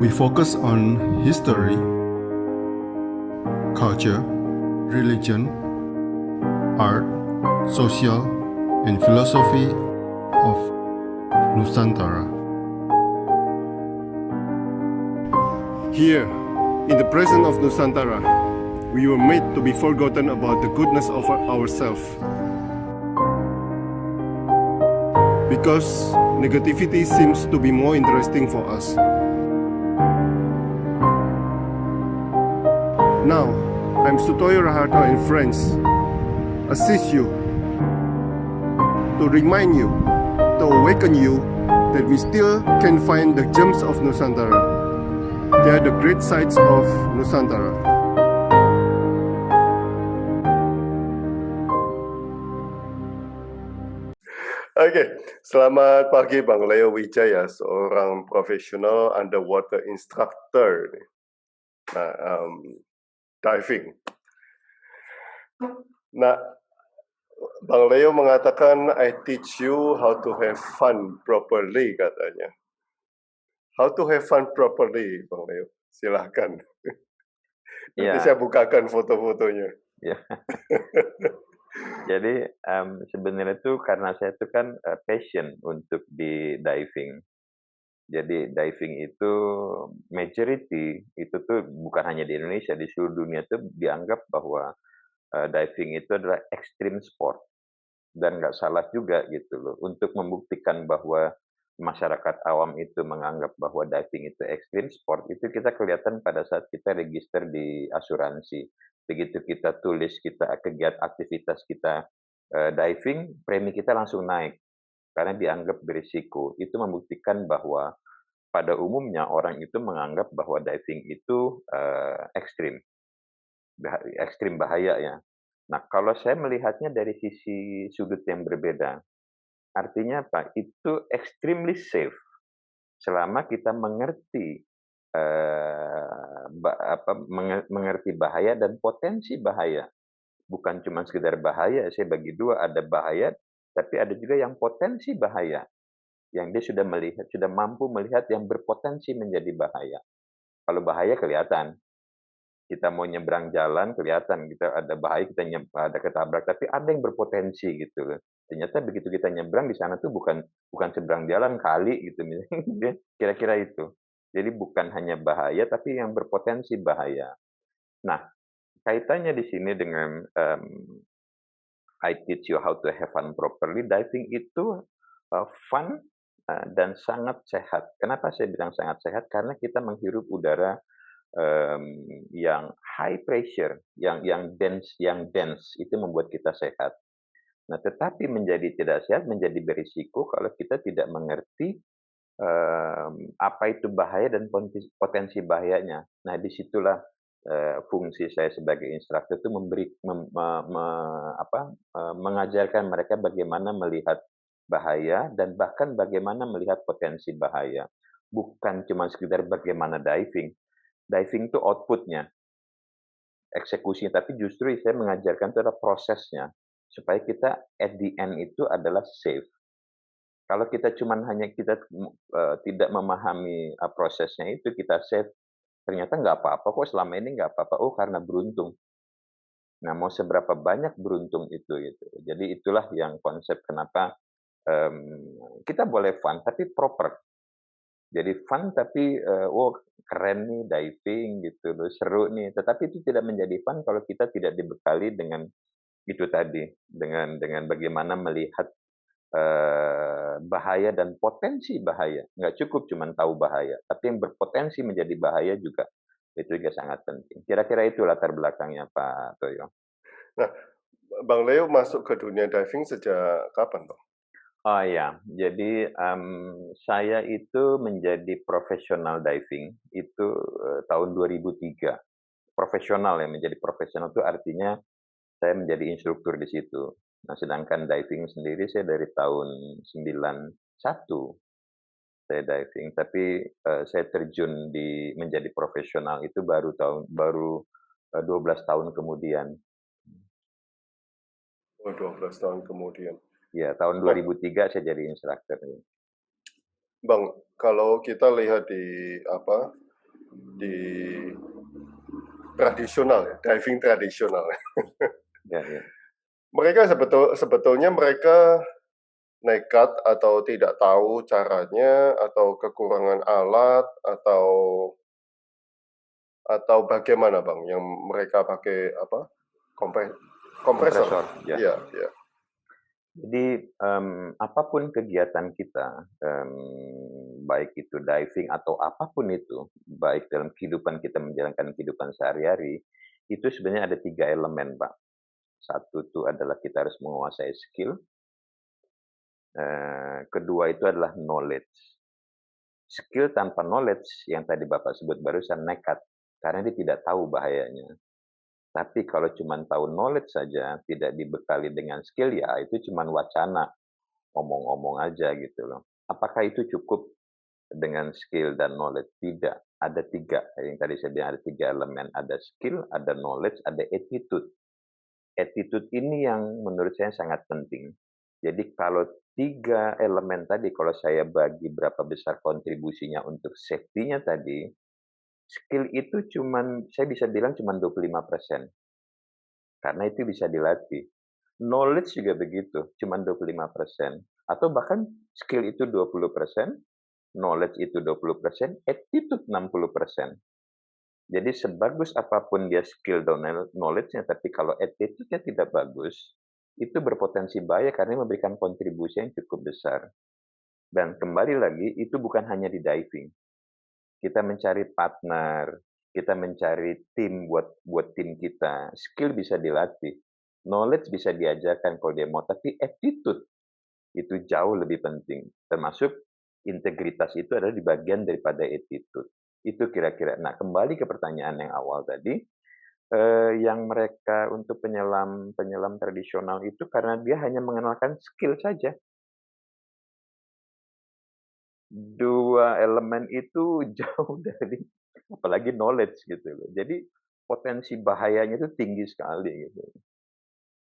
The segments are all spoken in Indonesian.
We focus on history, culture, religion, art, social, and philosophy of Nusantara. Here, in the presence of Nusantara, we were made to be forgotten about the goodness of ourselves. Because negativity seems to be more interesting for us. Now, I'm Sutoyo Raharto and friends, assist you, to remind you, to awaken you that we still can find the gems of Nusantara. They are the great sights of Nusantara. Oke, selamat pagi Bang Leo Wijaya, seorang profesional underwater instructor. Nah, diving. Nah, Bang Leo mengatakan, I teach you how to have fun properly, katanya. How to have fun properly, Bang Leo? Silahkan. Nanti saya bukakan foto-fotonya. Ya. Jadi sebenarnya itu karena saya itu kan passion untuk di diving. Jadi diving itu majority itu tuh bukan hanya di Indonesia, di seluruh dunia itu dianggap bahwa diving itu adalah extreme sport. Dan nggak salah juga gitu loh. Untuk membuktikan bahwa masyarakat awam itu menganggap bahwa diving itu extreme sport, itu kita kelihatan pada saat kita register di asuransi. Begitu kita tulis kita kegiatan aktivitas kita diving, premi kita langsung naik karena dianggap berisiko. Itu membuktikan bahwa pada umumnya orang itu menganggap bahwa diving itu ekstrim bahaya ya. Nah, kalau saya melihatnya dari sisi sudut yang berbeda, artinya apa? Itu extremely safe selama kita mengerti mengerti bahaya dan potensi bahaya. Bukan cuma sekedar bahaya, saya bagi dua, ada bahaya, tapi ada juga yang potensi bahaya. Yang dia sudah mampu melihat yang berpotensi menjadi bahaya. Kalau bahaya kelihatan, kita mau nyebrang jalan kelihatan kita ada bahaya, kita ada ketabrak, tapi ada yang berpotensi gitu loh. Ternyata begitu kita nyebrang di sana tuh bukan seberang jalan kali gitu misalnya. Kira-kira itu. Jadi bukan hanya bahaya tapi yang berpotensi bahaya. Nah, kaitannya di sini dengan I teach you how to have fun properly. Diving itu fun dan sangat sehat. Kenapa saya bilang sangat sehat? Karena kita menghirup udara yang high pressure, yang dense itu membuat kita sehat. Nah, tetapi menjadi tidak sehat, menjadi berisiko kalau kita tidak mengerti apa itu bahaya dan potensi bahayanya. Nah, disitulah fungsi saya sebagai instruktur itu mengajarkan mereka bagaimana melihat bahaya dan bahkan bagaimana melihat potensi bahaya. Bukan cuma sekedar bagaimana diving. Diving itu output-nya, eksekusinya, tapi justru saya mengajarkan itu adalah prosesnya, supaya kita at the end itu adalah safe. Kalau kita tidak memahami prosesnya itu, kita safe, ternyata nggak apa-apa kok, selama ini nggak apa-apa, oh karena beruntung. Nah, mau seberapa banyak beruntung itu gitu. Jadi itulah yang konsep kenapa kita boleh fun, tapi proper. Jadi fun tapi keren nih diving gitu loh, seru nih. Tetapi itu tidak menjadi fun kalau kita tidak dibekali dengan itu tadi, dengan bagaimana melihat bahaya dan potensi bahaya. Nggak cukup cuma tahu bahaya, tapi yang berpotensi menjadi bahaya juga. Itu juga sangat penting. Kira-kira itu latar belakangnya Pak Toyo. Nah, Bang Leo masuk ke dunia diving sejak kapan, Bang? Oh ya, jadi saya itu menjadi profesional diving itu tahun 2003. Profesional ya, menjadi profesional itu artinya saya menjadi instruktur di situ. Nah, sedangkan diving sendiri saya dari tahun 91 saya diving, tapi saya terjun menjadi profesional itu baru 12 tahun kemudian. Oh, 12 tahun kemudian. Ya, tahun 2003 saya jadi instruktur. Bang, kalau kita lihat di di tradisional ya, diving tradisional. Ya, ya. Mereka sebetulnya mereka nekat atau tidak tahu caranya atau kekurangan alat atau bagaimana Bang yang mereka pakai apa? Kompresor. Kompresor, ya. Iya, iya. Jadi apapun kegiatan kita, baik itu diving atau apapun itu, baik dalam kehidupan kita menjalankan kehidupan sehari-hari, itu sebenarnya ada 3 elemen, Pak. Satu itu adalah kita harus menguasai skill, kedua itu adalah knowledge. Skill tanpa knowledge yang tadi Bapak sebut barusan nekat, karena dia tidak tahu bahayanya. Tapi kalau cuma tahu knowledge saja, tidak dibekali dengan skill, ya itu cuma wacana, omong-omong aja gitu loh. Apakah itu cukup dengan skill dan knowledge? Tidak. Ada 3, yang tadi saya bilang ada 3 elemen. Ada skill, ada knowledge, ada attitude. Attitude ini yang menurut saya sangat penting. Jadi kalau 3 elemen tadi, kalau saya bagi berapa besar kontribusinya untuk safety-nya tadi, skill itu saya bisa bilang cuman 25%. Karena itu bisa dilatih. Knowledge juga begitu, cuma 25%. Atau bahkan skill itu 20%, knowledge itu 20%, attitude 60%. Jadi sebagus apapun dia skill dan knowledge-nya, tapi kalau attitude-nya tidak bagus, itu berpotensi bahaya karena memberikan kontribusi yang cukup besar. Dan kembali lagi, itu bukan hanya di diving. Kita mencari partner, kita mencari tim buat tim kita. Skill bisa dilatih, knowledge bisa diajarkan kalau dia mau, tapi attitude itu jauh lebih penting. Termasuk integritas itu adalah di bagian daripada attitude. Itu kira-kira. Nah, kembali ke pertanyaan yang awal tadi, yang mereka untuk penyelam tradisional itu karena dia hanya mengenalkan skill saja. 2 elemen itu jauh dari apalagi knowledge gitu loh. Jadi potensi bahayanya itu tinggi sekali gitu.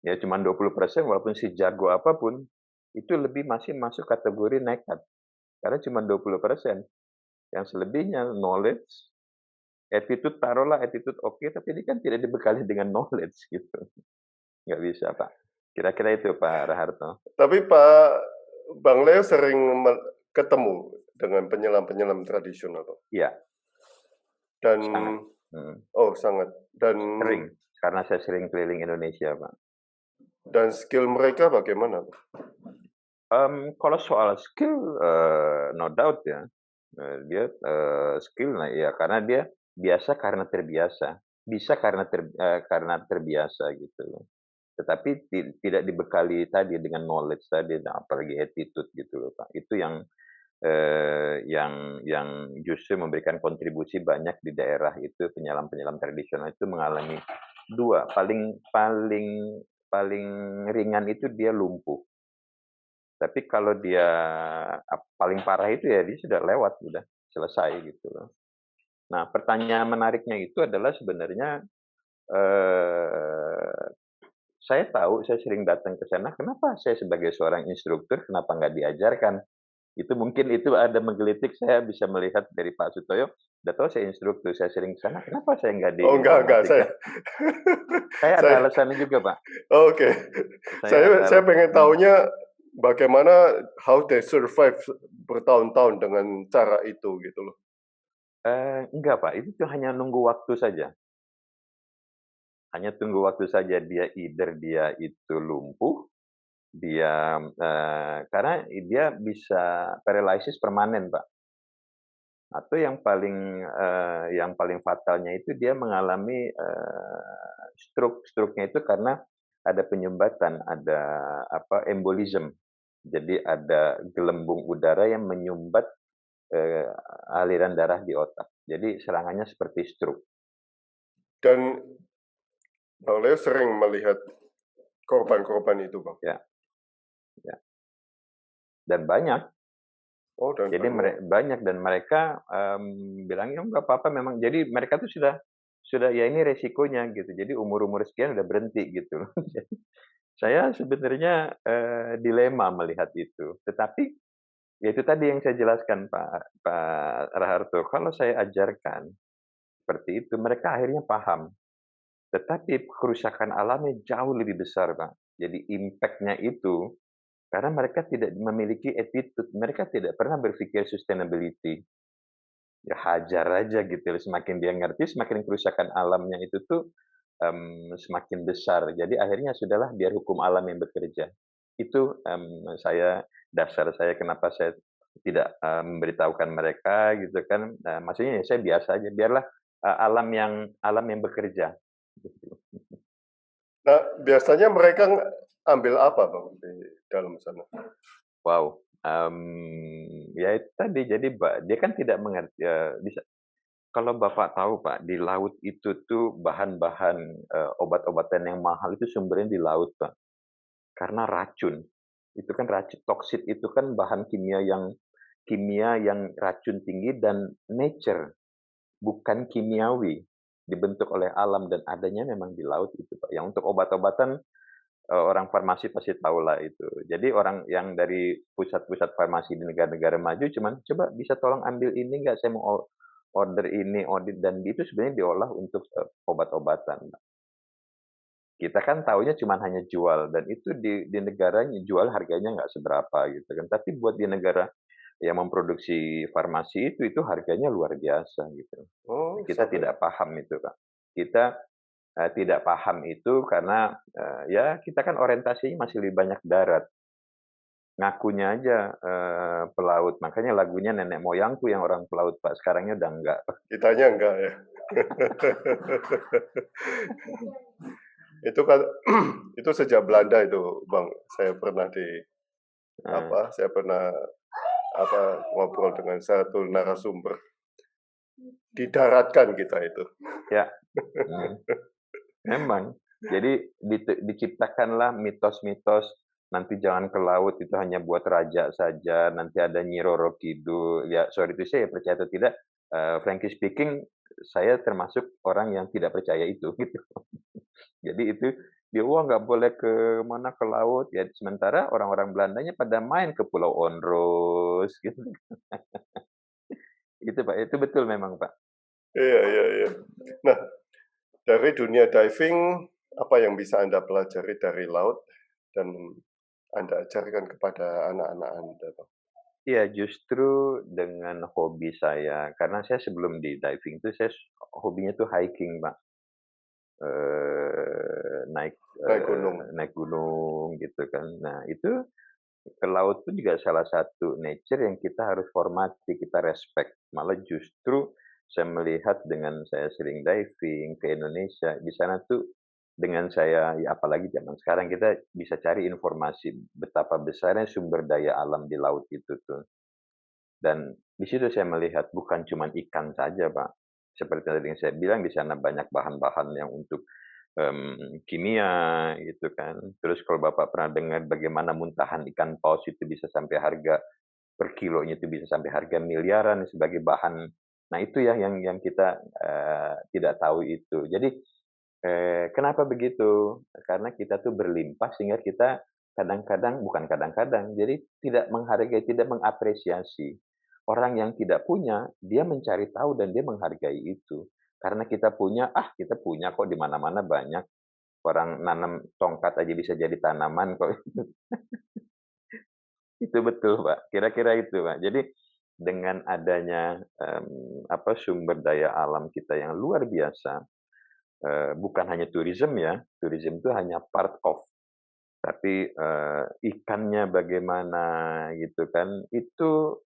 Ya cuma 20% walaupun sejago apapun, itu masih masuk kategori nekat. Karena cuma 20%. Yang selebihnya knowledge, attitude taruhlah attitude oke, tapi ini kan tidak dibekali dengan knowledge gitu. Nggak bisa, Pak. Kira-kira itu Pak Raharto. Tapi Bang Leo sering ketemu dengan penyelam-penyelam tradisional, Pak. Iya, Dan sangat. sangat. Dan Sering, karena saya sering keliling Indonesia, Pak. Dan skill mereka bagaimana, Pak? Kalau soal skill, no doubt ya, dia skill, nah ya karena dia biasa karena terbiasa, bisa karena terbiasa gitu loh. Tetapi tidak dibekali tadi dengan knowledge tadi, nah apalagi attitude gitu loh, Pak. Itu yang justru memberikan kontribusi banyak di daerah itu, penyelam-penyelam tradisional itu mengalami 2, paling ringan itu dia lumpuh. Tapi kalau dia paling parah itu ya dia sudah lewat, sudah selesai gitu loh. Nah, pertanyaan menariknya itu adalah sebenarnya, saya tahu, saya sering datang ke sana, kenapa saya sebagai seorang instruktur, kenapa nggak diajarkan? Itu mungkin itu ada menggelitik, saya bisa melihat dari Pak Sutoyo, udah tahu saya instruktur, saya sering ke sana, kenapa saya nggak Oh, enggak, diinformasikan? Saya ada saya alasannya juga, Pak. Oke. Saya ada Saya pengen alasan. tahunya bagaimana how they survive bertahun-tahun dengan cara itu gitu loh. Enggak, Pak, itu tuh hanya nunggu waktu saja. Hanya tunggu waktu saja dia dia itu lumpuh, karena dia bisa paralysis permanen, Pak. Atau yang paling fatalnya itu dia mengalami, stroke. Stroke-nya itu karena ada penyumbatan, ada embolism. Jadi ada gelembung udara yang menyumbat, aliran darah di otak. Jadi serangannya seperti stroke. Dan Bang Leo sering melihat korban-korban itu, Bang. Ya. Ya. Dan banyak. Dan Jadi banyak dan mereka bilangnya nggak apa-apa memang. Jadi mereka tuh sudah ya ini resikonya gitu. Jadi umur sekian udah berhenti gitu loh. Jadi saya sebenarnya dilema melihat itu. Tetapi ya itu tadi yang saya jelaskan Pak Raharto. Kalau saya ajarkan seperti itu, mereka akhirnya paham. Tetapi kerusakan alamnya jauh lebih besar, Pak. Jadi impact-nya itu, karena mereka tidak memiliki attitude, mereka tidak pernah berpikir sustainability. Ya hajar aja gitu, semakin dia ngerti, semakin kerusakan alamnya itu tuh, semakin besar. Jadi akhirnya sudahlah biar hukum alam yang bekerja. Itu, dasar saya kenapa saya tidak, memberitahukan mereka gitu kan, maksudnya ya saya biasa aja, biarlah, alam yang bekerja, gitu. Nah, biasanya mereka ambil apa, Bang, di dalam sana? Wow, ya itu tadi, jadi dia kan tidak mengerti, bisa kalau Bapak tahu Pak, di laut itu tuh bahan-bahan, obat-obatan yang mahal itu sumbernya di laut Pak, karena racun. Itu kan racun toksit itu kan bahan kimia yang racun tinggi dan nature, bukan kimiawi, dibentuk oleh alam dan adanya memang di laut itu Pak. Yang untuk obat-obatan, orang farmasi pasti tahulah itu. Jadi orang yang dari pusat-pusat farmasi di negara-negara maju cuman, "Coba bisa tolong ambil ini nggak? Saya mau order ini, audit," dan itu sebenarnya diolah untuk, obat-obatan. Kita kan taunya cuman hanya jual dan itu di negaranya jual harganya nggak seberapa gitu kan. Tapi buat di negara yang memproduksi farmasi itu harganya luar biasa gitu. Oh, Kita sampai tidak paham itu, Kak. Kita, tidak paham itu karena, ya kita kan orientasinya masih lebih banyak darat. Ngakunya aja, pelaut, makanya lagunya nenek moyangku yang orang pelaut, Pak, sekarangnya udah enggak. kitanya enggak ya. Itu kan itu sejak Belanda itu, Bang. Eee, Saya pernah ngobrol dengan satu narasumber. Didaratkan kita itu. ya, mhm, memang. Jadi diciptakanlah mitos-mitos, nanti jangan ke laut, itu hanya buat raja saja, nanti ada Nyi Roro Kidul, ya sorry to say, ya percaya atau tidak, frankly speaking, saya termasuk orang yang tidak percaya itu, gitu. Jadi itu, dia, "Wah nggak boleh ke mana, ke laut," ya sementara orang-orang Belandanya pada main ke Pulau Ondros, gitu. Itu Pak, itu betul memang Pak. Iya, iya, iya. Nah, dari dunia diving, apa yang bisa Anda pelajari dari laut dan Anda ajarkan kepada anak-anak Anda, Bang? Iya, justru dengan hobi saya, karena saya sebelum di diving itu saya hobinya tuh hiking, Pak. Naik, Naik gunung. naik gunung gitu kan. Nah, itu ke laut itu juga salah satu nature yang kita harus hormati, kita respect. Malah justru saya melihat dengan saya sering diving ke Indonesia, di sana tuh dengan saya ya apalagi zaman sekarang kita bisa cari informasi betapa besarnya sumber daya alam di laut itu tuh. Dan di situ saya melihat bukan cuma ikan saja, Pak. Seperti tadi yang saya bilang di sana banyak bahan-bahan yang untuk, kimia gitu kan. Terus kalau Bapak pernah dengar bagaimana muntahan ikan paus itu bisa sampai harga per kilonya itu bisa sampai harga miliaran sebagai bahan. Nah itu ya yang kita, tidak tahu itu. Jadi, kenapa begitu? Karena kita tuh berlimpah sehingga kita kadang-kadang bukan kadang-kadang, jadi tidak menghargai, tidak mengapresiasi. Orang yang tidak punya, dia mencari tahu dan dia menghargai itu. Karena kita punya kok di mana-mana banyak. Orang nanam tongkat aja bisa jadi tanaman kok. Itu betul, Pak. Kira-kira itu, Pak. Jadi dengan adanya, sumber daya alam kita yang luar biasa, bukan hanya tourism ya, tourism itu hanya part of, tapi, ikannya bagaimana gitu kan, itu,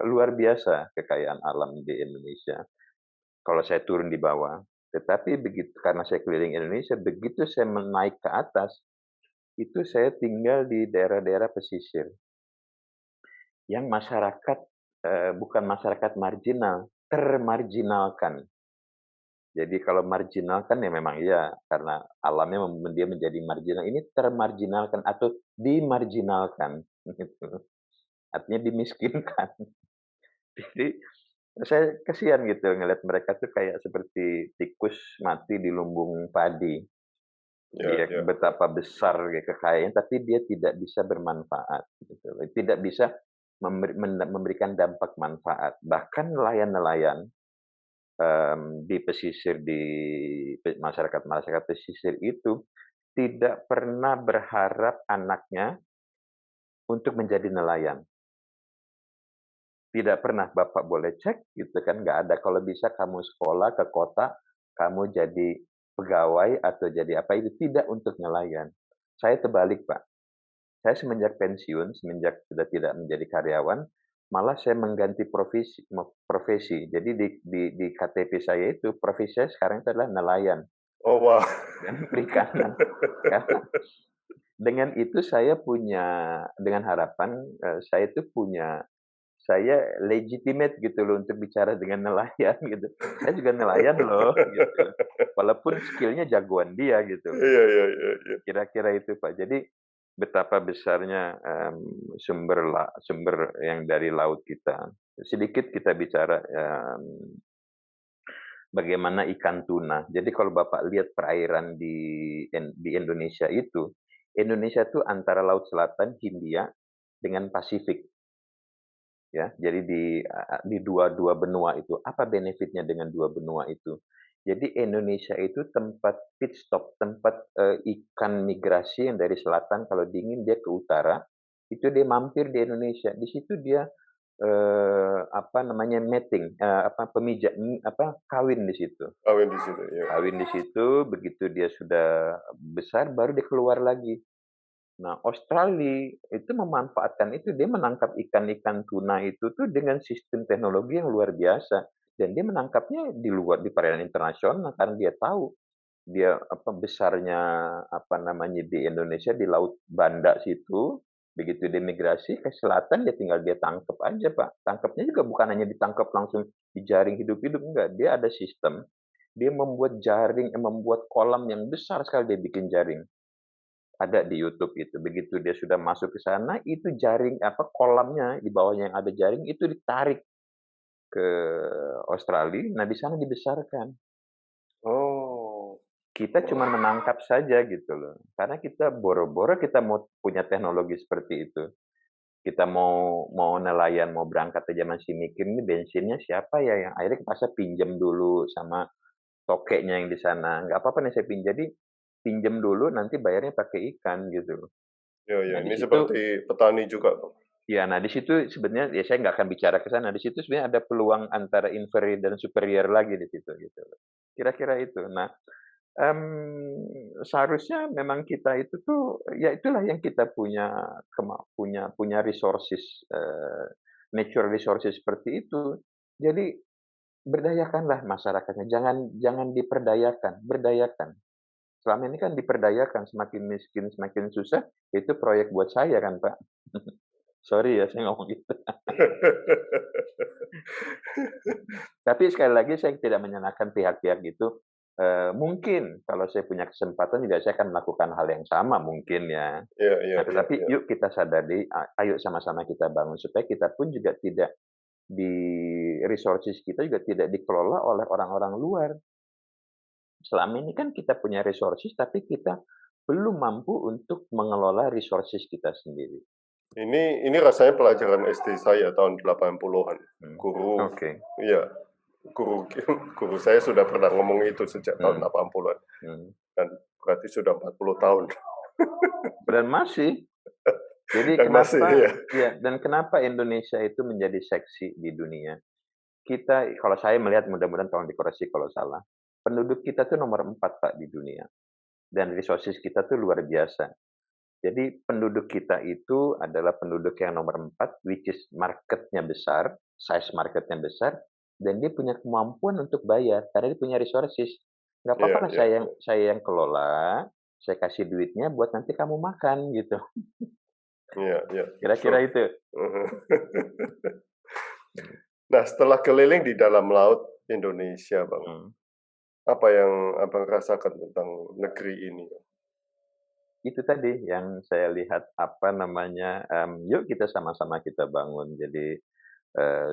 luar biasa kekayaan alam di Indonesia. Kalau saya turun di bawah, tetapi begitu karena saya keliling Indonesia, begitu saya naik ke atas, itu saya tinggal di daerah-daerah pesisir, yang masyarakat, bukan masyarakat marginal, termarginalkan. Jadi kalau marginal kan ya memang iya, karena alamnya dia menjadi marginal, ini termarginalkan atau dimarginalkan, gitu. Artinya dimiskinkan. Jadi, saya kasihan gitu ngelihat mereka tuh kayak seperti tikus mati di lumbung padi. Ya, Dia ya. betapa besar ya kekayaan, tapi dia tidak bisa bermanfaat, gitu. Tidak bisa memberikan dampak manfaat. Bahkan nelayan-nelayan, di pesisir masyarakat pesisir itu tidak pernah berharap anaknya untuk menjadi nelayan. Tidak pernah, Bapak boleh cek gitu kan, nggak ada. Kalau bisa kamu sekolah ke kota, kamu jadi pegawai atau jadi apa itu, tidak untuk nelayan. Saya terbalik, Pak. Saya semenjak pensiun, semenjak sudah tidak menjadi karyawan, malah saya mengganti profesi. Jadi di KTP saya itu, profesi saya sekarang itu adalah nelayan Oh, wow. dan perikanan. Karena dengan itu saya punya, dengan harapan saya itu punya, saya legitimate gitu loh untuk bicara dengan nelayan gitu. Saya juga nelayan loh gitu. Walaupun skill-nya jagoan dia gitu loh. Iya, iya, iya, iya. Kira-kira itu, Pak. Jadi betapa besarnya sumber yang dari laut kita. Sedikit kita bicara bagaimana ikan tuna. Jadi kalau Bapak lihat perairan di Indonesia itu antara Laut Selatan, Hindia dengan Pasifik. Ya, jadi di dua benua itu, apa benefitnya dengan dua benua itu? Jadi Indonesia itu tempat pit stop, tempat ikan migrasi yang dari selatan kalau dingin dia ke utara, itu dia mampir di Indonesia. Di situ dia mating, kawin di situ. Kawin di situ, ya. Kawin di situ, begitu dia sudah besar baru dia keluar lagi. Nah, Australia itu memanfaatkan itu, dia menangkap ikan-ikan tuna itu tuh dengan sistem teknologi yang luar biasa. Dan dia menangkapnya di perairan internasional karena dia tahu dia besarnya di Indonesia di Laut Banda situ. Begitu dia migrasi ke selatan dia tangkap aja, Pak. Tangkapnya juga bukan hanya ditangkap langsung dijaring hidup-hidup, enggak. Dia ada sistem. Dia membuat jaring, membuat kolam yang besar sekali dia bikin jaring. Ada di YouTube itu. Begitu dia sudah masuk ke sana, itu jaring kolamnya di bawahnya yang ada jaring itu ditarik ke Australia. Nah, di sana dibesarkan. Oh. Kita cuma menangkap saja gitu loh. Karena kita boro-boro kita mau punya teknologi seperti itu. Kita mau nelayan, mau berangkat aja masih mikir ini bensinnya siapa ya, yang akhirnya kita pinjam dulu sama tokeknya yang di sana. Nggak apa-apa nih saya pinjam. Jadi pinjam dulu nanti bayarnya pakai ikan gitu. Ya, ya. Nah, di Ini situ, seperti petani juga, Bang. ya, nah di situ sebenarnya ya saya nggak akan bicara ke sana. Di situ sebenarnya ada peluang antara inferior dan superior lagi di situ gitu. Kira-kira itu. Nah, seharusnya memang kita itu tuh ya itulah yang kita punya punya resources, natural resources seperti itu. Jadi berdayakanlah masyarakatnya, jangan diperdayakan, berdayakan. Selama ini kan diperdayakan, semakin miskin, semakin susah, itu proyek buat saya kan, Pak. Sorry ya saya ngomong gitu. Tapi sekali lagi saya tidak menyenangkan pihak-pihak itu. Mungkin kalau saya punya kesempatan juga saya akan melakukan hal yang sama mungkin ya. Iya, iya, Nah, iya, tetapi iya. yuk kita sadari, ayo sama-sama kita bangun supaya kita pun juga tidak resources kita juga tidak dikelola oleh orang-orang luar. Selama ini kan kita punya resources, tapi kita belum mampu untuk mengelola resources kita sendiri. Ini rasanya pelajaran SD saya tahun 80-an. Guru, Oke. iya, guru saya sudah pernah ngomong itu sejak tahun 80-an. Dan berarti sudah 40 tahun. Dan masih. Jadi Dan kenapa? masih, ya. Ya, dan kenapa Indonesia itu menjadi seksi di dunia? Kita, kalau saya melihat, mudah-mudahan tolong dikoreksi kalau salah, penduduk kita tuh nomor 4, Pak, di dunia. Dan resources kita tuh luar biasa. Jadi penduduk kita itu adalah penduduk yang nomor 4, which is marketnya besar, size marketnya besar, dan dia punya kemampuan untuk bayar, karena dia punya resources. Nggak apa-apa lah saya yang kelola, saya kasih duitnya buat nanti kamu makan, gitu. Iya, iya. Kira-kira itu. Nah, setelah keliling di dalam laut Indonesia, Bang, apa yang Abang rasakan tentang negeri ini? Itu tadi yang saya lihat, yuk kita sama-sama kita bangun. Jadi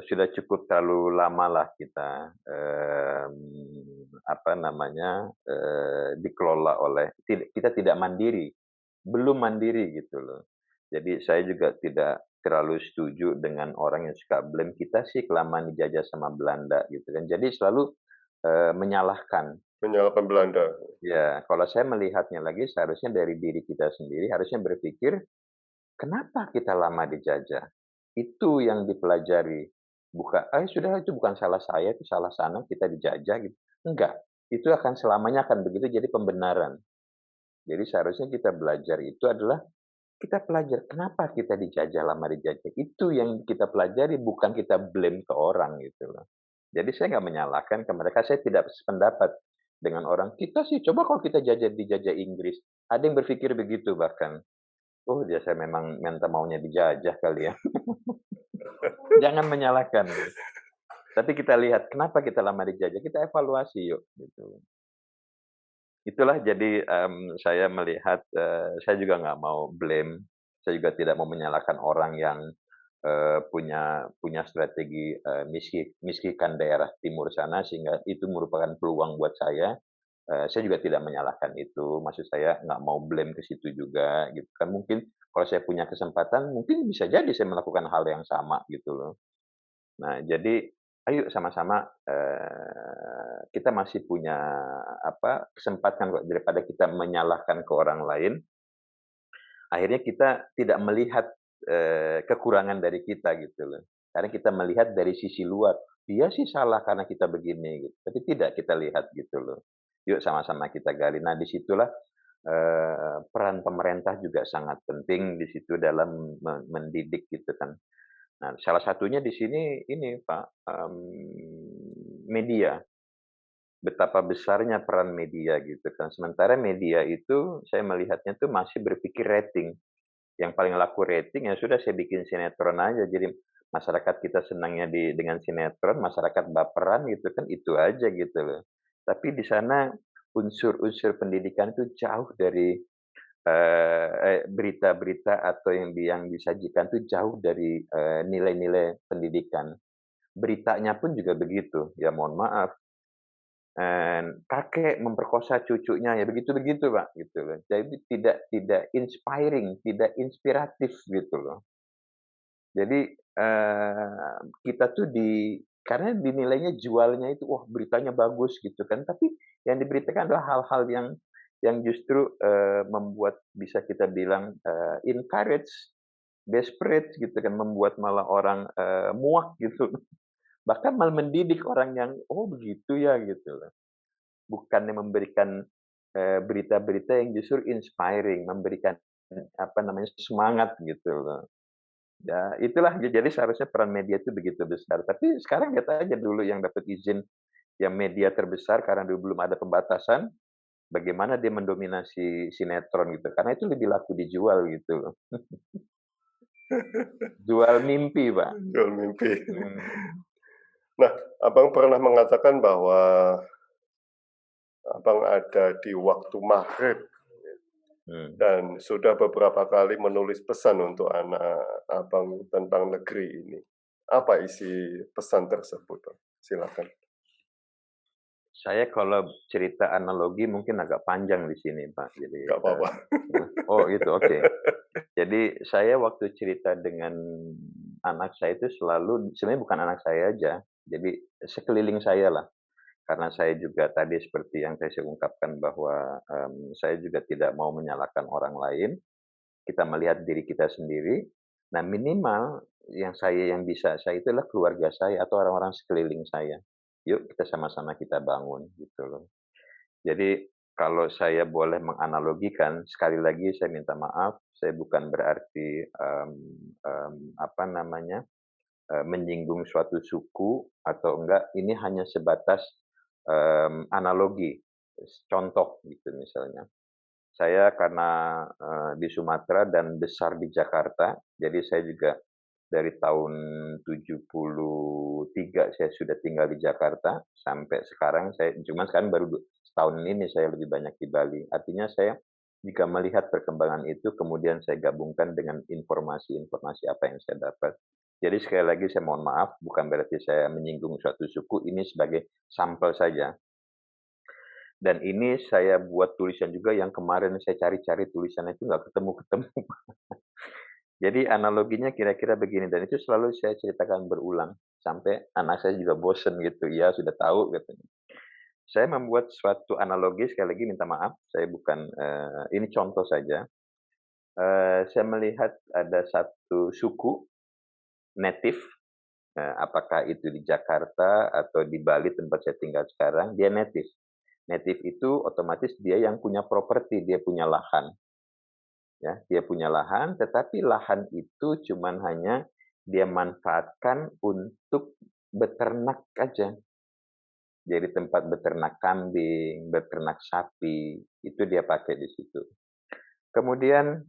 sudah cukup terlalu lama lah kita dikelola oleh, kita tidak mandiri, belum mandiri gitu loh. Jadi saya juga tidak terlalu setuju dengan orang yang suka blame kita sih kelamaan dijajah sama Belanda gitu kan. Jadi selalu menyalahkan. Menyalahkan Belanda. Ya, kalau saya melihatnya lagi seharusnya dari diri kita sendiri, harusnya berpikir, kenapa kita lama dijajah? Itu yang dipelajari. Sudah itu bukan salah saya, itu salah sana, kita dijajah gitu. Enggak, itu akan selamanya akan begitu jadi pembenaran. Jadi seharusnya kita belajar itu adalah kita pelajar kenapa kita dijajah lama dijajah. Itu yang kita pelajari, bukan kita blame ke orang gitu loh. Jadi saya nggak menyalahkan ke mereka, saya tidak sependapat dengan orang, kita sih coba kalau kita dijajah Inggris. Ada yang berpikir begitu bahkan. Oh, dia saya memang maunya dijajah kali ya. Jangan menyalahkan. Tapi kita lihat kenapa kita lama dijajah, kita evaluasi yuk gitu. Itulah jadi saya melihat saya juga nggak mau blame, saya juga tidak mau menyalahkan orang yang punya strategi miskinkan daerah timur sana sehingga itu merupakan peluang buat saya. Saya juga tidak menyalahkan itu, maksud saya nggak mau blame ke situ juga gitu kan. Mungkin kalau saya punya kesempatan mungkin bisa jadi saya melakukan hal yang sama gitu loh. Nah, jadi ayo sama-sama, kita masih punya kesempatan kok daripada kita menyalahkan ke orang lain, akhirnya kita tidak melihat, kekurangan dari kita gitu loh. Karena kita melihat dari sisi luar, dia sih salah karena kita begini gitu, tapi tidak kita lihat gitu loh. Yuk sama-sama kita gali. Nah, disitulah peran pemerintah juga sangat penting di situ dalam mendidik gitu kan. Nah, salah satunya di sini ini Pak, media. Betapa besarnya peran media gitu kan. Sementara media itu saya melihatnya tuh masih berpikir rating. Yang paling laku rating, ya sudah saya bikin sinetron aja. Jadi masyarakat kita senangnya dengan sinetron, masyarakat baperan gitu kan, itu aja gitu loh. Tapi di sana unsur-unsur pendidikan itu jauh dari berita-berita atau yang disajikan itu jauh dari nilai-nilai pendidikan. Beritanya pun juga begitu, ya mohon maaf, kakek memperkosa cucunya, ya begitu-begitu Pak, gitu loh. Jadi tidak inspiring, tidak inspiratif gitu loh. Jadi, kita tuh karena dinilainya jualnya itu, wah beritanya bagus gitu kan, tapi yang diberitakan adalah hal-hal yang justru, membuat bisa kita bilang, encourage, desperate gitu kan, membuat malah orang, muak gitu. Bahkan malah mendidik orang yang, "Oh begitu ya," gitu loh. Bukannya memberikan, berita-berita yang justru inspiring, memberikan, semangat gitu loh. Ya itulah, jadi seharusnya peran media itu begitu besar. Tapi sekarang lihat aja dulu yang dapat izin, yang media terbesar karena dulu belum ada pembatasan, bagaimana dia mendominasi sinetron gitu, karena itu lebih laku dijual gitu loh. Jual mimpi, Pak. Jual mimpi. Mhm. Nah, Abang pernah mengatakan bahwa Abang ada di waktu maghrib dan sudah beberapa kali menulis pesan untuk anak Abang tentang negeri ini. Apa isi pesan tersebut, Bang? Silakan. Saya kalau cerita analogi mungkin agak panjang di sini, Pak. Jadi, Nggak apa-apa. oh gitu, oke. Jadi saya waktu cerita dengan anak saya itu selalu, sebenarnya bukan anak saya aja, jadi sekeliling saya lah. Karena saya juga tadi seperti yang saya ungkapkan bahwa saya juga tidak mau menyalahkan orang lain, kita melihat diri kita sendiri. Nah minimal yang bisa saya itu adalah keluarga saya atau orang-orang sekeliling saya. Yuk kita sama-sama kita bangun gitu loh. Jadi kalau saya boleh menganalogikan, sekali lagi saya minta maaf, saya bukan berarti menyinggung suatu suku atau enggak. Ini hanya sebatas analogi, contoh gitu misalnya. Saya karena di Sumatera dan besar di Jakarta, jadi saya juga dari tahun 73 saya sudah tinggal di Jakarta sampai sekarang cuman sekarang baru setahun ini saya lebih banyak di Bali. Artinya saya jika melihat perkembangan itu kemudian saya gabungkan dengan informasi-informasi apa yang saya dapat. Jadi sekali lagi saya mohon maaf, bukan berarti saya menyinggung suatu suku, ini sebagai sampel saja. Dan ini saya buat tulisan juga yang kemarin saya cari-cari tulisannya itu nggak ketemu-ketemu. Jadi analoginya kira-kira begini, dan itu selalu saya ceritakan berulang, sampai anak saya juga bosen gitu, "Iya sudah tahu," katanya. Saya membuat suatu analogi, sekali lagi minta maaf, saya bukan, ini contoh saja. Saya melihat ada satu suku native, apakah itu di Jakarta atau di Bali tempat saya tinggal sekarang, dia native. Native itu otomatis dia yang punya properti, dia punya lahan, ya. Dia punya lahan, tetapi lahan itu cuman hanya dia manfaatkan untuk beternak aja. Jadi tempat beternak kambing, beternak sapi, itu dia pakai di situ. Kemudian,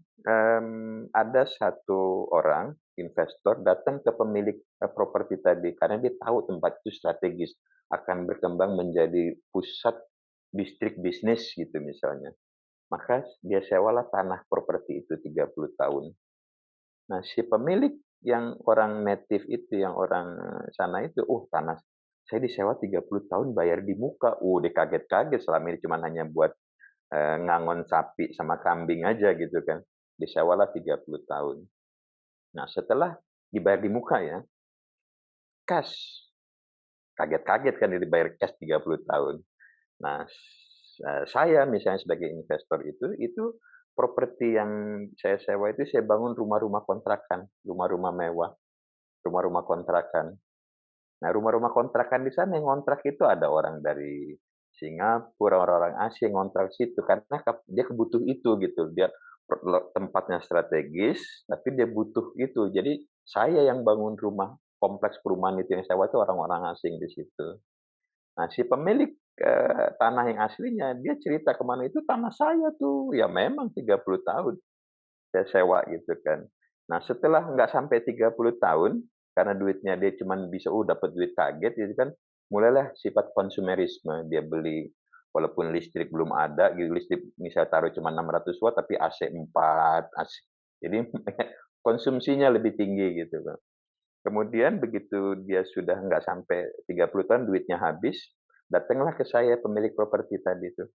ada satu orang investor datang ke pemilik, properti tadi karena dia tahu tempat itu strategis, akan berkembang menjadi pusat distrik bisnis gitu misalnya. Maka dia sewalah tanah properti itu 30 tahun. Nah, si pemilik yang orang native itu, yang orang sana itu, "Oh, tanah saya disewa 30 tahun bayar di muka." Dia kaget-kaget, selama ini cuman hanya buat, ngangon sapi sama kambing aja gitu kan. Disewalah 30 tahun. Nah, setelah dibayar di muka ya, cash. Kaget-kaget kan dia dibayar cash 30 tahun. Nah, saya misalnya sebagai investor itu properti yang saya sewa itu saya bangun rumah-rumah kontrakan, rumah-rumah mewah, rumah-rumah kontrakan. Nah, rumah-rumah kontrakan di sana yang ngontrak itu ada orang dari Singapura, orang-orang Asia yang ngontrak situ karena dia kebutuh itu gitu. Dia tempatnya strategis, tapi dia butuh itu. Jadi saya yang bangun rumah, kompleks perumahan itu yang sewa itu orang-orang asing di situ. Nah, si pemilik, tanah yang aslinya, dia cerita ke mana, "Itu tanah saya tuh." Ya memang 30 tahun saya sewa gitu kan. Nah, setelah nggak sampai 30 tahun, karena duitnya dia cuman bisa, dapat duit kaget gitu kan, mulailah sifat konsumerisme. Dia beli walaupun listrik belum ada gitu, listrik misal taruh cuma 600 watt tapi AC 4, AC jadi konsumsinya lebih tinggi gitu loh. Kemudian begitu dia sudah nggak sampai 30 tahun duitnya habis, datanglah ke saya pemilik properti tadi itu,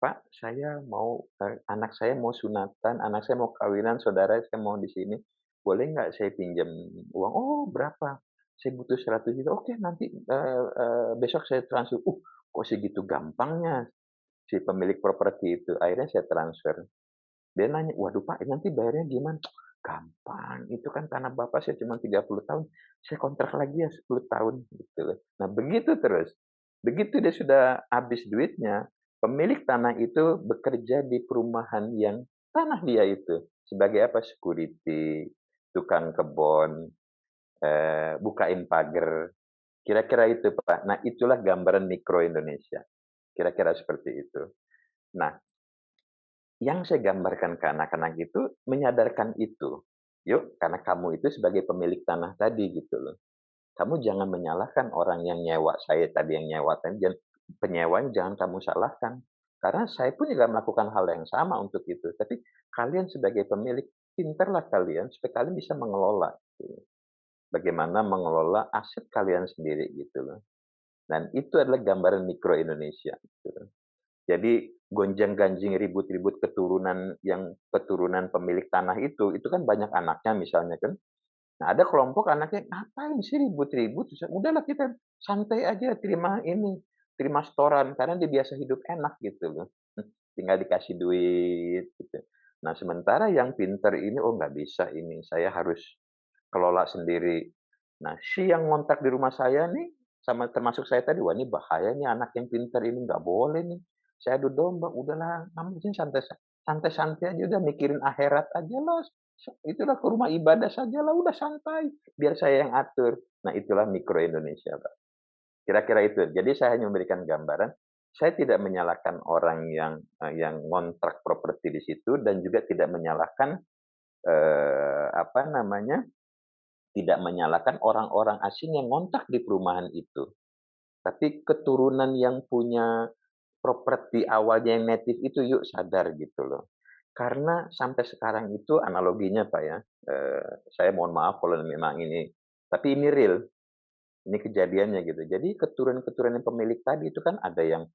"Pak, saya mau, anak saya mau sunatan, anak saya mau kawinan, saudara saya mau di sini, boleh nggak saya pinjam uang?" "Oh, berapa?" "Saya butuh 100 juta." "Oke, nanti, besok saya transfer." Kok segitu gampangnya si pemilik properti itu, akhirnya saya transfer. Dia nanya, "Waduh Pak, nanti bayarnya gimana?" "Gampang, itu kan tanah Bapak saya cuma 30 tahun, saya kontrak lagi ya 10 tahun," gitu loh. Nah begitu terus. Begitu dia sudah habis duitnya, pemilik tanah itu bekerja di perumahan yang tanah dia itu. Sebagai apa? Security, tukang kebun, bukain pagar, kira-kira itu Pak. Nah itulah gambaran mikro Indonesia, kira-kira seperti itu. Nah, yang saya gambarkan ke anak-anak itu menyadarkan itu. Yuk, karena kamu itu sebagai pemilik tanah tadi gitu loh. Kamu jangan menyalahkan orang yang nyewa saya tadi, yang nyewa tadi, penyewanya jangan kamu salahkan. Karena saya pun juga melakukan hal yang sama untuk itu. Tapi kalian sebagai pemilik, pinterlah kalian supaya kalian bisa mengelola. Gitu. Bagaimana mengelola aset kalian sendiri gitu loh. Dan itu adalah gambaran mikro Indonesia. Gitu. Jadi gonjang-ganjing ribut-ribut keturunan pemilik tanah itu kan banyak anaknya misalnya kan. Nah, ada kelompok anaknya, "Ngapain sih ribut-ribut, udahlah kita santai aja terima ini, terima setoran," karena dia biasa hidup enak gitu loh. Tinggal dikasih duit gitu. Nah, sementara yang pinter ini, "Oh nggak bisa ini, saya harus kelola sendiri." Nah, si yang ngontrak di rumah saya nih, sama termasuk saya tadi, "Wah ini bahaya nih anak yang pinter ini, nggak boleh nih, saya adu domba." "Udahlah, kamu sini santai-santai aja, udah mikirin akhirat aja lah, itulah ke rumah ibadah sajalah, udah santai, biar saya yang atur." Nah, itulah mikro Indonesia, Pak. Kira-kira itu. Jadi saya hanya memberikan gambaran, saya tidak menyalahkan orang yang ngontrak properti di situ dan juga tidak menyalahkan, apa namanya, tidak menyalahkan orang-orang asing yang ngontrak di perumahan itu. Tapi keturunan yang punya properti awalnya yang native itu yuk sadar gitu loh. Karena sampai sekarang itu analoginya Pak ya, saya mohon maaf kalau memang ini, tapi ini real, ini kejadiannya gitu. Jadi keturunan-keturunan pemilik tadi itu kan ada yang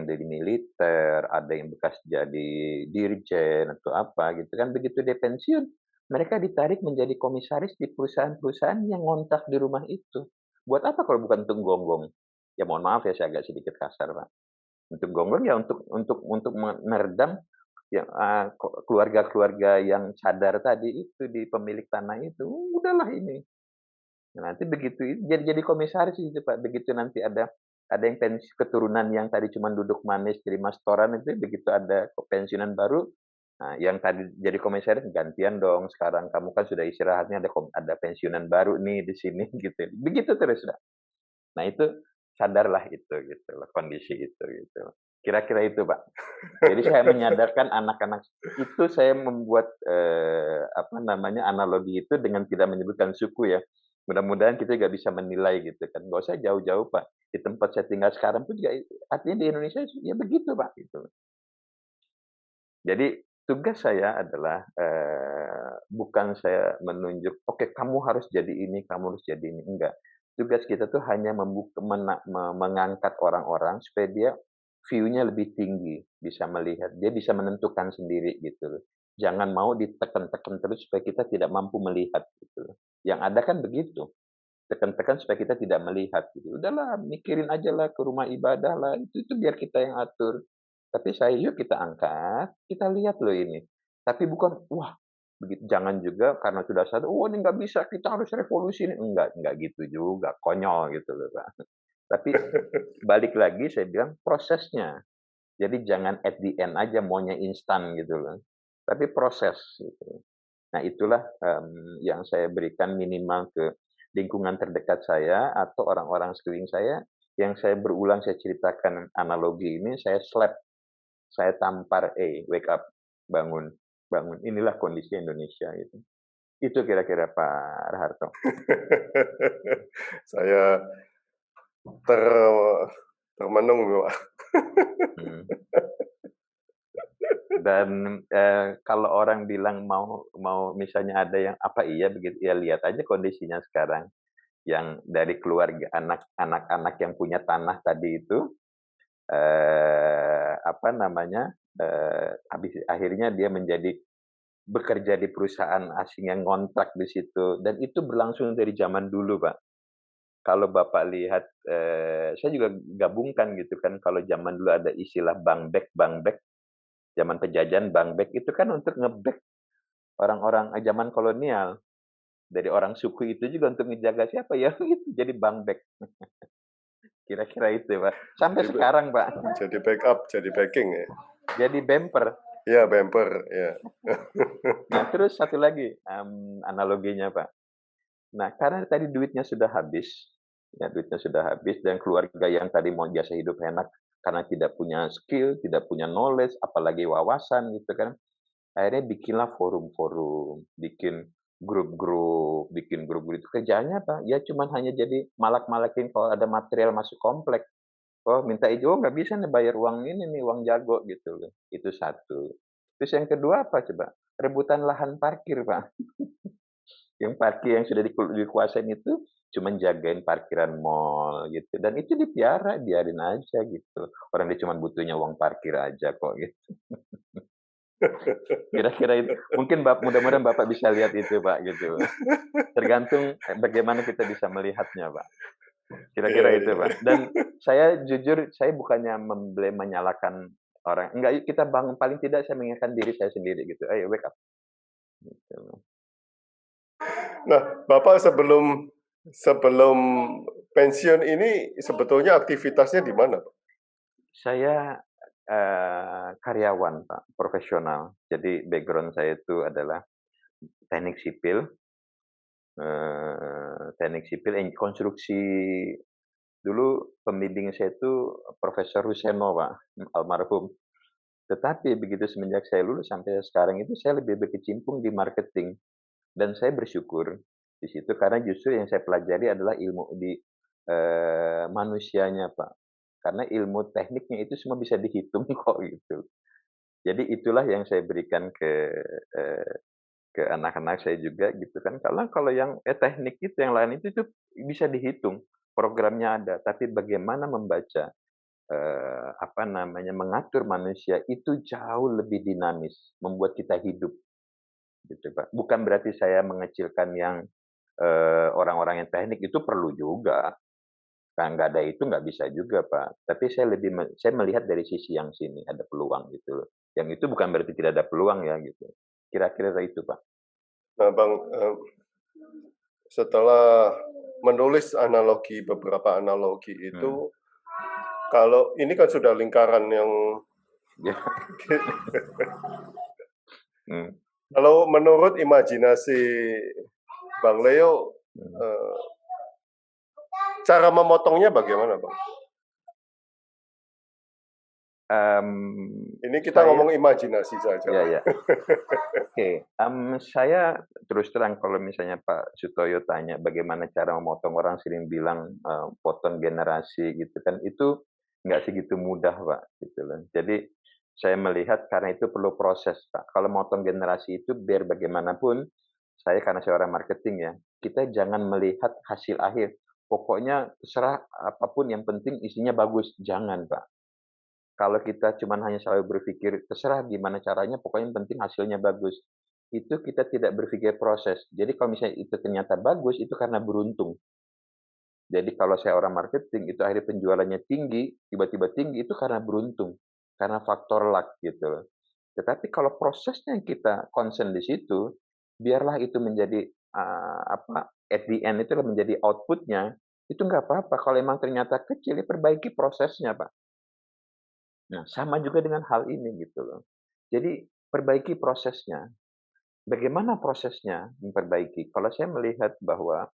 dari militer, ada yang bekas jadi dirjen atau apa gitu kan. Begitu dia pensiun, mereka ditarik menjadi komisaris di perusahaan-perusahaan yang ngontrak di rumah itu. Buat apa kalau bukan tunggonggong? ya mohon maaf ya saya agak sedikit kasar, Pak. Untuk gonggong ya untuk meredam ya, keluarga-keluarga yang sadar tadi itu, di pemilik tanah itu, udahlah ini. Nah, nanti begitu jadi komisaris itu, Pak, begitu nanti ada yang keturunan yang tadi cuma duduk manis jadi mastoran itu, begitu ada pensiunan baru, nah yang tadi jadi komisaris, gantian dong sekarang kamu kan sudah istirahatnya, ada pensiunan baru nih di sini gitu. Begitu terus, Pak. Nah itu, sadarlah itu gitu loh, kondisi itu gitu. Kira-kira itu, Pak. Jadi saya menyadarkan anak-anak itu, saya membuat, apa namanya, analogi itu dengan tidak menyebutkan suku ya. Mudah-mudahan kita juga bisa menilai gitu kan, nggak usah jauh-jauh, Pak. Di tempat saya tinggal sekarang pun juga artinya di Indonesia ya begitu, Pak, gitu. Jadi tugas saya adalah, bukan saya menunjuk, "Oke, kamu harus jadi ini, kamu harus jadi ini." Enggak. Tugas kita tuh hanya mengangkat orang-orang supaya dia view-nya lebih tinggi, bisa melihat, dia bisa menentukan sendiri gitu loh. Jangan mau ditekan-tekan terus supaya kita tidak mampu melihat gitu loh. Yang ada kan begitu, tekan-tekan supaya kita tidak melihat gitu. Udahlah mikirin ajalah ke rumah ibadah lah, itu biar kita yang atur. Tapi saya, yuk kita angkat, kita lihat loh ini. Tapi bukan, wah, begitu, jangan juga karena sudah sadar, "Oh ini nggak bisa, kita harus revolusi ini." Enggak gitu juga, konyol gitu loh, Pak. Tapi balik lagi saya bilang prosesnya. Jadi jangan at the end aja maunya instan gitu loh. Tapi proses gitu. Nah itulah, yang saya berikan minimal ke lingkungan terdekat saya atau orang-orang sekeliling saya, yang saya berulang saya ceritakan analogi ini, saya slap, saya tampar, wake up, bangun, bangun. Inilah kondisi Indonesia itu. Itu kira-kira Pak Raharto. Saya ter termenung, Pak. Hmm. Dan kalau orang bilang mau misalnya ada yang apa iya begitu, ya lihat aja kondisinya sekarang. Yang dari keluarga anak-anak yang punya tanah tadi itu, apa namanya, akhirnya dia bekerja di perusahaan asing yang ngontrak di situ, dan itu berlangsung dari zaman dulu, Pak. Kalau Bapak lihat, saya juga gabungkan gitu kan, kalau zaman dulu ada istilah Bang Bek, zaman penjajahan Bang Bek itu kan untuk nge-bek orang-orang zaman kolonial. Dari orang suku itu juga untuk menjaga siapa ya, itu jadi Bang Bek. Kira-kira itu, Pak. Sampai Jadi sekarang, Pak. jadi backup, jadi backing ya? Jadi bumper. Iya, bumper, ya. Nah, terus satu lagi, analoginya, Pak. Nah, karena tadi duitnya sudah habis, ya duitnya sudah habis, dan keluarga yang tadi mau biasa hidup enak, karena tidak punya skill, tidak punya knowledge, apalagi wawasan gitu kan, akhirnya bikinlah forum-forum, bikin grup-grup itu kerjaannya apa? Ya cuman hanya jadi malak-malakin kalau ada material masuk komplek. Oh, minta izin, "Oh, nggak bisa nih bayar uang ini nih, uang jago," gitu loh. Itu satu. Terus yang kedua apa coba? Rebutan lahan parkir, Pak. Yang parkir yang sudah dikuasain itu cuman jagain parkiran mall gitu, dan itu dipiara, biarin aja gitu. Orang dia cuma butuhnya uang parkir aja kok gitu. Kira-kira itu. Mungkin mudah-mudahan Bapak bisa lihat itu, Pak, gitu. Tergantung bagaimana kita bisa melihatnya, Pak. Iya, Kira-kira itu, iya. Pak. Dan saya jujur, saya bukannya menyalahkan orang, enggak, kita bangun, paling tidak saya mengingatkan diri saya sendiri gitu, "Ayo wake up." Gitu. Nah, Bapak sebelum sebelum pensiun ini sebetulnya aktivitasnya di mana, Pak? Saya, karyawan, Pak, profesional. Jadi background saya itu adalah teknik sipil, konstruksi. Dulu pembimbing saya itu Profesor Huseno, Pak, almarhum. Tetapi begitu semenjak saya lulus sampai sekarang itu saya lebih berkecimpung di marketing, dan saya bersyukur di situ karena justru yang saya pelajari adalah ilmu di, manusianya, Pak. Karena ilmu tekniknya itu semua bisa dihitung kok gitu. Jadi itulah yang saya berikan eee, ke anak-anak saya juga gitu kan. Karena kalau yang, teknik itu, yang lain itu bisa dihitung, programnya ada, tapi bagaimana membaca, apa namanya, mengatur manusia itu jauh lebih dinamis, membuat kita hidup, gitu, Pak. Bukan berarti saya mengecilkan yang, orang-orang yang teknik, itu perlu juga, Nah, nggak ada itu nggak bisa juga, Pak. Tapi saya melihat dari sisi yang sini, ada peluang gitu loh. Yang itu bukan berarti tidak ada peluang ya gitu. Kira-kira itu, Pak. Nah, Bang, setelah menulis beberapa analogi itu, kalau ini kan sudah lingkaran yang Ya. Hmm. kalau menurut imajinasi Bang Leo, cara memotongnya bagaimana, Bang? Ini kita ngomong imajinasi saja. Ya. Oke, saya terus terang kalau misalnya Pak Sutoyo tanya bagaimana cara memotong, orang sering bilang potong generasi gitu kan, itu nggak segitu mudah Pak, gitu loh. Jadi saya melihat karena itu perlu proses Pak. Kalau motong generasi itu biar bagaimanapun, karena saya orang marketing ya, kita jangan melihat hasil akhir. Pokoknya terserah apapun yang penting isinya bagus, jangan Pak. Kalau kita hanya selalu berpikir, terserah gimana caranya, pokoknya yang penting hasilnya bagus. Itu kita tidak berpikir proses. Jadi kalau misalnya itu ternyata bagus, itu karena beruntung. Jadi kalau saya orang marketing, itu akhirnya penjualannya tinggi, tiba-tiba tinggi, itu karena beruntung. Karena faktor luck gitu loh. Tetapi kalau prosesnya yang kita concern di situ, biarlah itu menjadi, at the end itu menjadi output-nya, itu nggak apa-apa. Kalau emang ternyata kecil, ya perbaiki prosesnya, Pak. Nah, sama juga dengan hal ini gitu loh. Jadi perbaiki prosesnya. Bagaimana prosesnya memperbaiki? Kalau saya melihat bahwa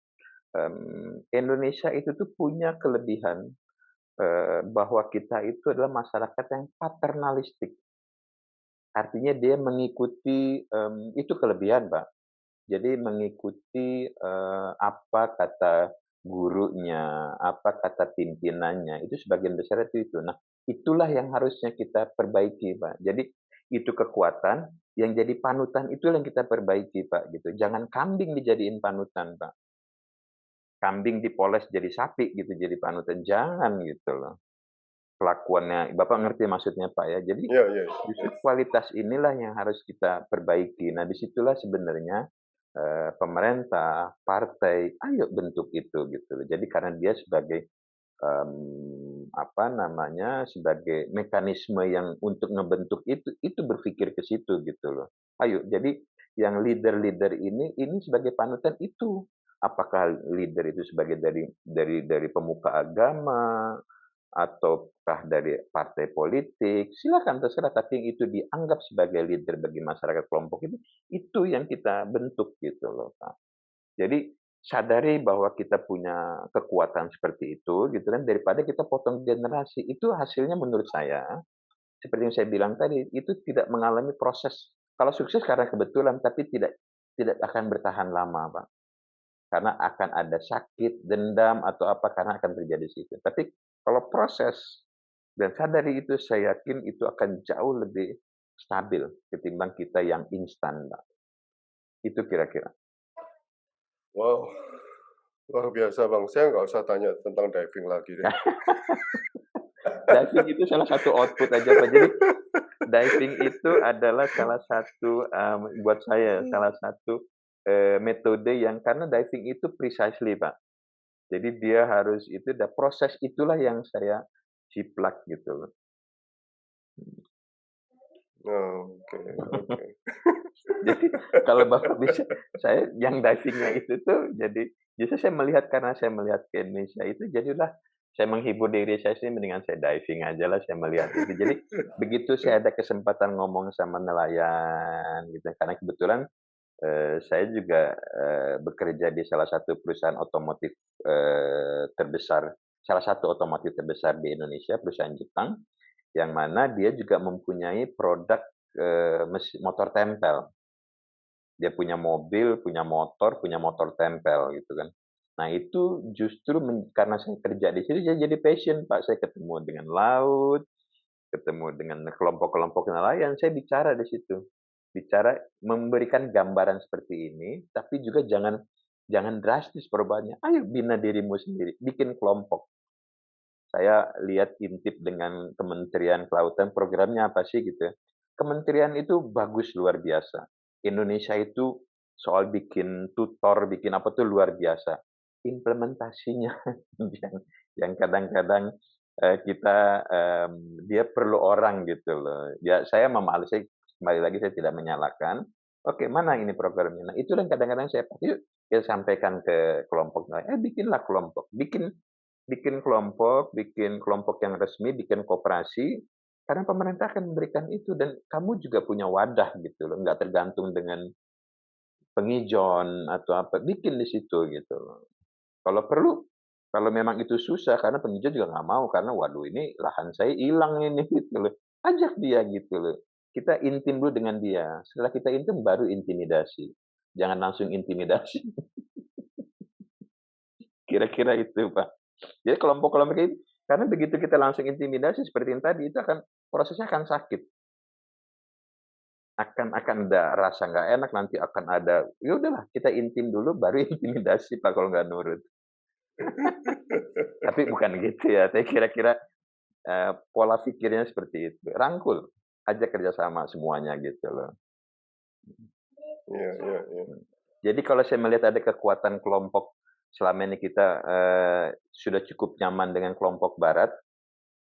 Indonesia itu tuh punya kelebihan bahwa kita itu adalah masyarakat yang paternalistik. Artinya dia mengikuti itu kelebihan, Pak. Jadi mengikuti apa kata gurunya, apa kata pimpinannya, itu sebagian besar itu. Nah, itulah yang harusnya kita perbaiki, Pak. Jadi itu kekuatan, yang jadi panutan itu yang kita perbaiki, Pak, gitu. Jangan kambing dijadiin panutan, Pak. Kambing dipoles jadi sapi gitu, jadi panutan. Jangan gitu loh. Kelakuannya, Bapak ngerti maksudnya, Pak ya. Jadi Ya. justru kualitas inilah yang harus kita perbaiki. Nah, disitulah sebenarnya pemerintah, partai, ayo bentuk itu gitu loh. Jadi karena dia sebagai sebagai mekanisme yang untuk ngebentuk itu berpikir ke situ gitu loh. Ayo, jadi yang leader-leader ini sebagai panutan itu. Apakah leader itu sebagai dari pemuka agama, ataukah dari partai politik, silakan terserah, tapi yang itu dianggap sebagai leader bagi masyarakat kelompok itu yang kita bentuk gitu loh, Pak. Jadi sadari bahwa kita punya kekuatan seperti itu gitu kan, daripada kita potong generasi. Itu hasilnya menurut saya, seperti yang saya bilang tadi, itu tidak mengalami proses. Kalau sukses karena kebetulan, tapi tidak akan bertahan lama, Pak. Karena akan ada sakit, dendam, atau apa, karena akan terjadi situ. Tapi kalau proses dan sadari itu, saya yakin itu akan jauh lebih stabil ketimbang kita yang instan, Pak. Itu kira-kira. Wow, luar biasa Bang. Saya nggak usah tanya tentang diving lagi deh. Diving itu salah satu output aja, Pak. Jadi diving itu adalah salah satu, buat saya, salah satu metode yang, karena diving itu precisely, Pak. Jadi dia harus itu, proses itulah yang saya ciplak gitu loh. Oke. Jadi kalau Bapak bisa, saya yang diving-nya itu tuh jadi justru karena saya melihat ke Indonesia itu, jadilah saya menghibur diri saya sendiri, mendingan saya diving aja lah, saya melihat itu. Jadi begitu saya ada kesempatan ngomong sama nelayan gitu, karena kebetulan saya juga bekerja di salah satu perusahaan otomotif terbesar, salah satu otomotif terbesar di Indonesia, perusahaan Jepang, yang mana dia juga mempunyai produk motor tempel. Dia punya mobil, punya motor tempel gitu kan. Nah itu justru karena saya kerja di sini, saya jadi passion, Pak. Saya ketemu dengan laut, ketemu dengan kelompok-kelompok nelayan, saya bicara di situ. Bicara memberikan gambaran seperti ini, tapi juga jangan drastis perubahannya. Ayo bina dirimu sendiri, bikin kelompok. Saya lihat intip dengan Kementerian Kelautan, programnya apa sih gitu ya. Kementerian itu bagus, luar biasa. Indonesia itu soal bikin tutor, bikin apa tuh luar biasa. implementasinya yang kadang-kadang, kita, dia perlu orang gitu loh. Ya saya saya kembali lagi saya tidak menyalahkan, "Oke, mana ini programnya?" Nah, itu yang kadang-kadang yuk kita sampaikan ke kelompok lain, bikinlah kelompok, bikin bikin kelompok yang resmi, bikin koperasi, karena pemerintah akan memberikan itu dan kamu juga punya wadah gitu loh, nggak tergantung dengan pengijon atau apa, bikin di situ gitu loh. Kalau perlu, kalau memang itu susah karena pengijon juga nggak mau karena, "Waduh ini lahan saya hilang ini," gitu loh. Ajak dia gitu loh. Kita intim dulu dengan dia, setelah kita intim baru intimidasi. Jangan langsung intimidasi. Kira-kira itu, Pak. Jadi kelompok-kelompok ini karena begitu kita langsung intimidasi seperti yang tadi, itu akan prosesnya akan sakit. Akan ada rasa nggak enak, nanti akan ada, ya udahlah kita intim dulu baru intimidasi Pak kalau nggak nurut. Tapi bukan gitu ya, tapi kira-kira, pola pikirnya seperti itu. Rangkul, ajak kerjasama semuanya gitu loh. Iya, iya, iya. Jadi kalau saya melihat ada kekuatan kelompok, selama ini kita, sudah cukup nyaman dengan kelompok barat,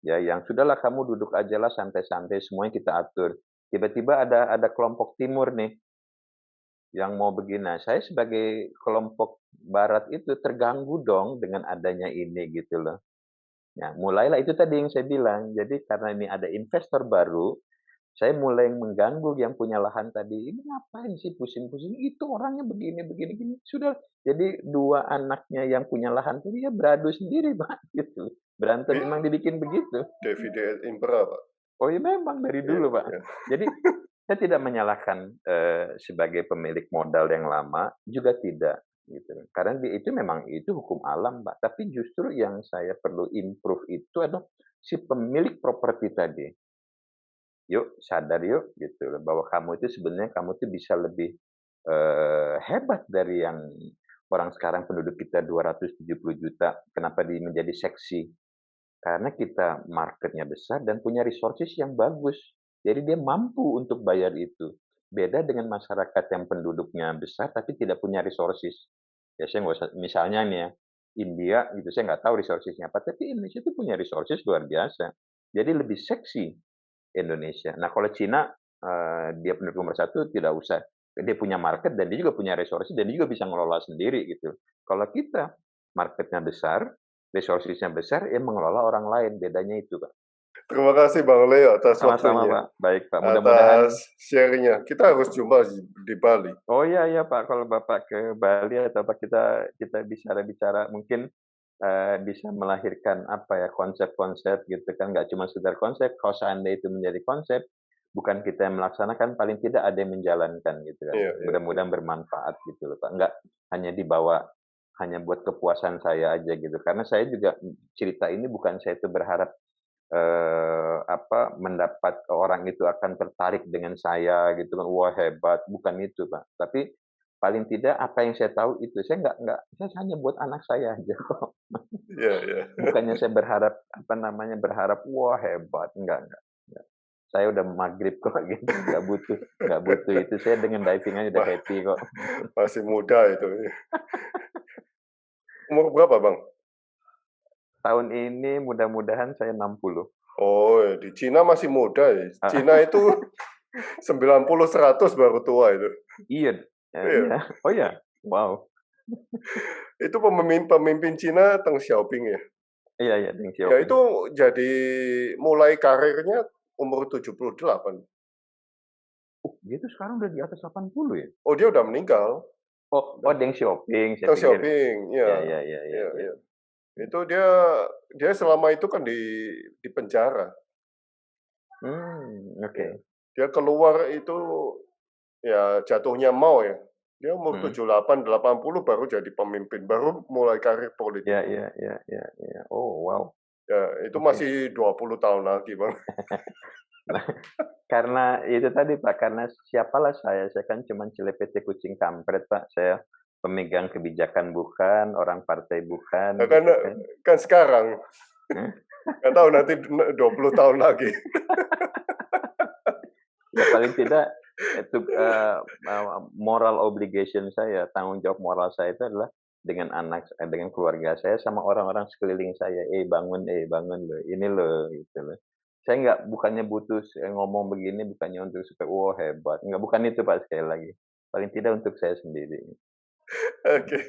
ya yang sudahlah kamu duduk ajalah santai-santai semuanya kita atur. Tiba-tiba ada kelompok timur nih, yang mau begini. Nah, saya sebagai kelompok barat itu terganggu dong dengan adanya ini gitu loh. Ya, mulailah itu tadi yang saya bilang. Jadi karena ini ada investor baru, saya mulai mengganggu yang punya lahan tadi. Ini ngapain sih pusing-pusing? Itu orangnya begini, begini, gini. Sudah. Jadi dua anaknya yang punya lahan tadi ya beradu sendiri, Pak. Gitu. Berantem Iya. memang dibikin begitu. Davide Impera, Pak. Oh iya memang dari Iya, dulu, Pak. iya. Jadi saya tidak menyalahkan, sebagai pemilik modal yang lama, juga tidak, gitu. Karena itu memang itu hukum alam, Pak. Tapi justru yang saya perlu improve itu adalah si pemilik properti tadi. Yuk sadar yuk, gitu loh, bahwa kamu itu sebenarnya kamu tuh bisa lebih, hebat dari yang orang sekarang penduduk kita 270 juta. Kenapa menjadi seksi? Karena kita marketnya besar dan punya resources yang bagus. Jadi dia mampu untuk bayar itu. Beda dengan masyarakat yang penduduknya besar tapi tidak punya resources. Ya saya nggak usah, misalnya nih ya, India gitu, saya nggak tahu resources-nya apa, tapi Indonesia itu punya resources luar biasa. Jadi lebih seksi Indonesia. Nah kalau Cina, dia penduduk nomor satu tidak usah. Dia punya market dan dia juga punya resources dan dia juga bisa ngelola sendiri gitu. Kalau kita marketnya besar, resources-nya besar, ya mengelola orang lain, bedanya itu, Pak. Terima kasih Bang Leo atas Sama-sama, waktunya, Pak. Baik, Pak. Mudah-mudahan. atas sharingnya. Kita harus jumpa di Bali. Oh iya iya Pak, kalau Bapak ke Bali atau apa kita kita bicara-bicara mungkin bisa melahirkan apa ya konsep-konsep gitu kan, nggak cuma sekedar konsep. Kalau seandainya itu menjadi konsep, bukan kita yang melaksanakan, paling tidak ada yang menjalankan gitu kan. Iya, iya, iya. Mudah-mudahan bermanfaat gitu loh Pak. Nggak hanya dibawa hanya buat kepuasan saya aja gitu. Karena saya juga cerita ini bukan saya itu berharap mendapat orang itu akan tertarik dengan saya gitu kan, wah hebat, bukan itu Pak. Tapi paling tidak apa yang saya tahu itu, saya nggak saya hanya buat anak saya aja kok. Iya, iya. Bukannya saya berharap, berharap, wah hebat, enggak. Saya udah maghrib kok gitu, nggak butuh itu, saya dengan diving aja udah happy kok. Masih muda itu. Umur berapa Bang? Tahun ini mudah-mudahan saya 60. Oh, di Cina masih muda ya. Cina itu 90-100 baru tua itu. Iya, Iya. iya. Oh ya, wow. Itu pemimpin Cina Deng Xiaoping ya. Iya iya, Deng Ya Xiaoping. itu jadi mulai karirnya umur 78. Dia tuh sekarang udah di atas 80 ya? Oh, dia udah meninggal. Oh, Deng Xiaoping, saya Deng pikir. Xiaoping, Ya, ya. ya. Iya. Itu dia selama itu kan di penjara. Oke. Dia keluar itu ya jatuhnya mau ya. Dia umur 78, 80 baru jadi pemimpin, baru mulai karir politik. Ya. Oh, wow. Ya, itu masih 20 tahun lagi, Bang. Nah, karena itu tadi Pak, karena siapalah saya kan cuma cilepete kucing kampret Pak. Saya pemegang kebijakan bukan, orang partai bukan. Nah, Gitu kan sekarang. Nggak tahu nanti 20 tahun lagi. Ya paling tidak itu moral obligation saya, tanggung jawab moral saya itu adalah dengan dengan keluarga saya sama orang-orang sekeliling saya, bangun loh, ini loh," gitu loh. Saya bukannya butuh ngomong begini bukannya untuk supaya, "Wah hebat," bukan itu Pak sekali lagi. Paling tidak untuk saya sendiri. Oke,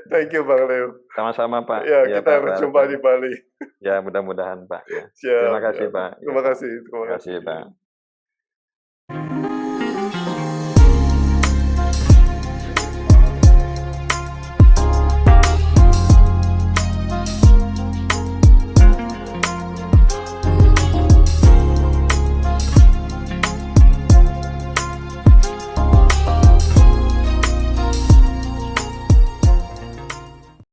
thank you Bang Leo. Sama-sama Pak. Ya, Ya kita Pak harus Pak jumpa Pak. di Bali. Ya mudah-mudahan Pak ya. Siap, Terima kasih siap. Pak. Ya Terima Pak. kasih, terima Terima kasih kasih. Pak.